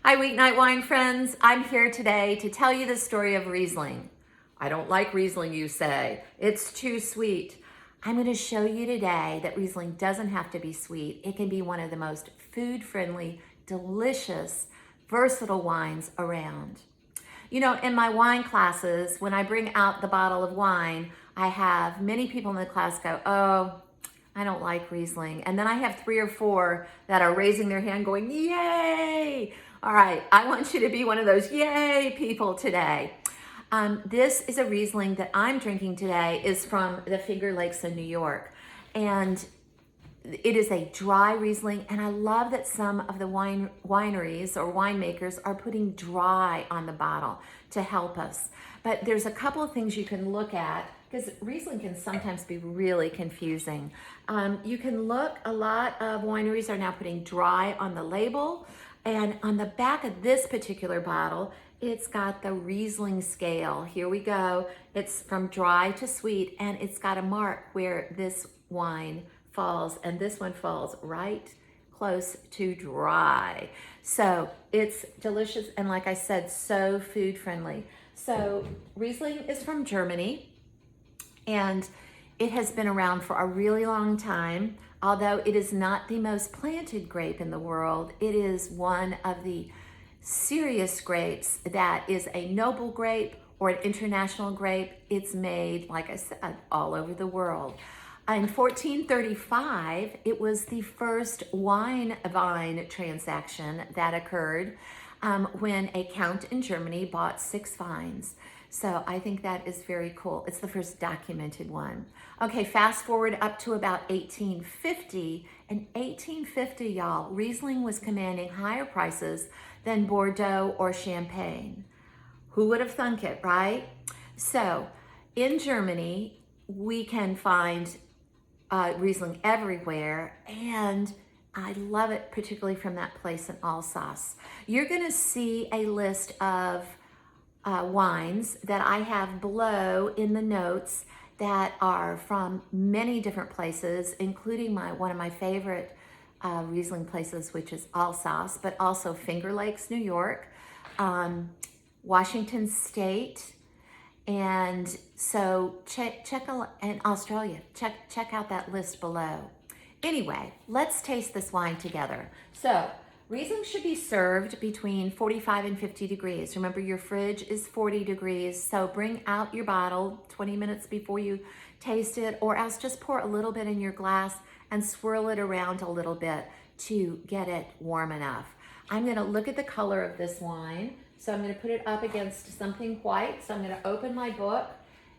Hi, Weeknight Wine friends. I'm here today to tell you the story of Riesling. I don't like Riesling, you say. It's too sweet. I'm going to show you today that Riesling doesn't have to be sweet. It can be one of the most food-friendly, delicious, versatile wines around. You know, in my wine classes, when I bring out the bottle of wine, I have many people in the class go, oh, I don't like Riesling. And then I have 3 or 4 that are raising their hand going, yay! All right, I want you to be one of those yay people today. This is a Riesling that I'm drinking today is from the Finger Lakes in New York. And it is a dry Riesling, and I love that some of the wineries or winemakers are putting dry on the bottle to help us. But there's a couple of things you can look at because Riesling can sometimes be really confusing. You can look, a lot of wineries are now putting dry on the label, and on the back of this particular bottle, it's got the Riesling scale. Here we go. It's from dry to sweet, and it's got a mark where this wine falls, and this one falls right close to dry. So it's delicious, and like I said, so food friendly. So Riesling is from Germany, and it has been around for a really long time. Although it is not the most planted grape in the world, it is one of the serious grapes that is a noble grape or an international grape. It's made, like I said, all over the world. In 1435, it was the first wine-vine transaction that occurred when a count in Germany bought 6 vines. So I think that is very cool. It's the first documented one. Okay, fast forward up to about 1850. In 1850, y'all, Riesling was commanding higher prices than Bordeaux or Champagne. Who would have thunk it, right? So in Germany, we can find Riesling everywhere, and I love it particularly from that place in Alsace. You're gonna see a list of wines that I have below in the notes that are from many different places, including one of my favorite Riesling places, which is Alsace, but also Finger Lakes, New York, Washington State, and so and Australia. Check out that list below. Anyway, let's taste this wine together. So Riesling should be served between 45 and 50 degrees. Remember, your fridge is 40 degrees, so bring out your bottle 20 minutes before you taste it, or else just pour a little bit in your glass and swirl it around a little bit to get it warm enough. I'm gonna look at the color of this wine. So I'm gonna put it up against something white. So I'm gonna open my book,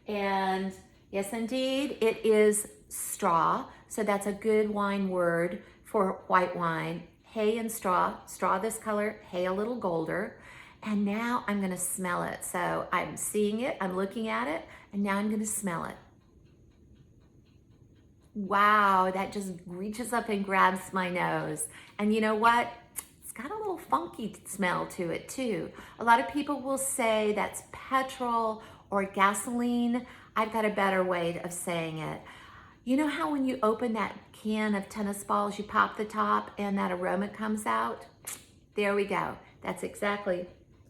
and yes, indeed, it is straw. So that's a good wine word for white wine. Hay and straw this color, hay a little golder. And now I'm gonna smell it. So I'm seeing it, I'm looking at it, and now I'm gonna smell it. Wow, that just reaches up and grabs my nose. And you know what? It's got a little funky smell to it too. A lot of people will say that's petrol or gasoline. I've got a better way of saying it. You know how when you open that can of tennis balls, you pop the top and that aroma comes out? There we go. That's exactly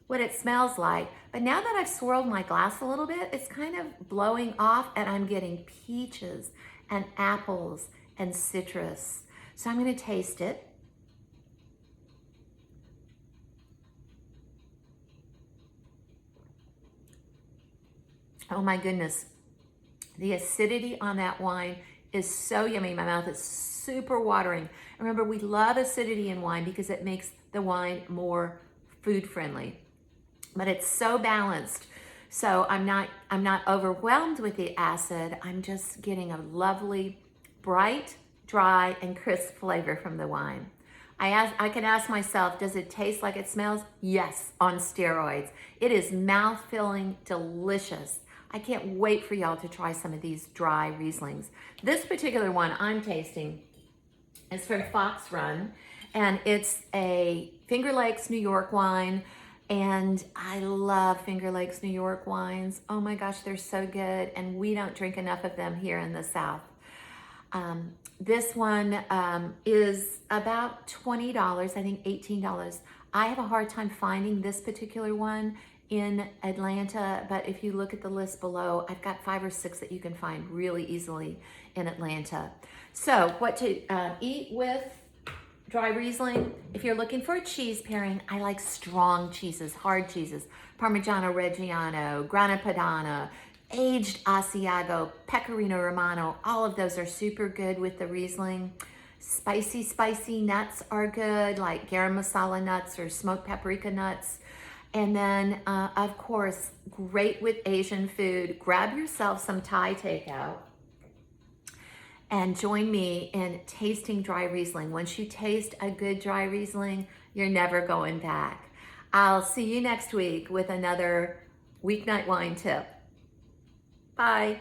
what it smells like. But now that I've swirled my glass a little bit, it's kind of blowing off, and I'm getting peaches and apples and citrus. So I'm gonna taste it. Oh my goodness. The acidity on that wine is so yummy. My mouth is super watering. Remember, we love acidity in wine because it makes the wine more food friendly. But it's so balanced. So I'm not overwhelmed with the acid. I'm just getting a lovely, bright, dry, and crisp flavor from the wine. I can ask myself, does it taste like it smells? Yes, on steroids. It is mouth-filling, delicious. I can't wait for y'all to try some of these dry Rieslings. This particular one I'm tasting is from Fox Run, and it's a Finger Lakes, New York wine. And I love Finger Lakes, New York wines. Oh my gosh, they're so good, and we don't drink enough of them here in the South. This one is about $20, I think $18. I have a hard time finding this particular one in Atlanta, but if you look at the list below, I've got 5 or 6 that you can find really easily in Atlanta. So what to eat with dry Riesling? If you're looking for a cheese pairing, I like strong cheeses, hard cheeses. Parmigiano Reggiano, Grana Padano, aged Asiago, Pecorino Romano, all of those are super good with the Riesling. Spicy nuts are good, like garam masala nuts or smoked paprika nuts. And then, of course, great with Asian food. Grab yourself some Thai takeout and join me in tasting dry Riesling. Once you taste a good dry Riesling, you're never going back. I'll see you next week with another weeknight wine tip. Bye.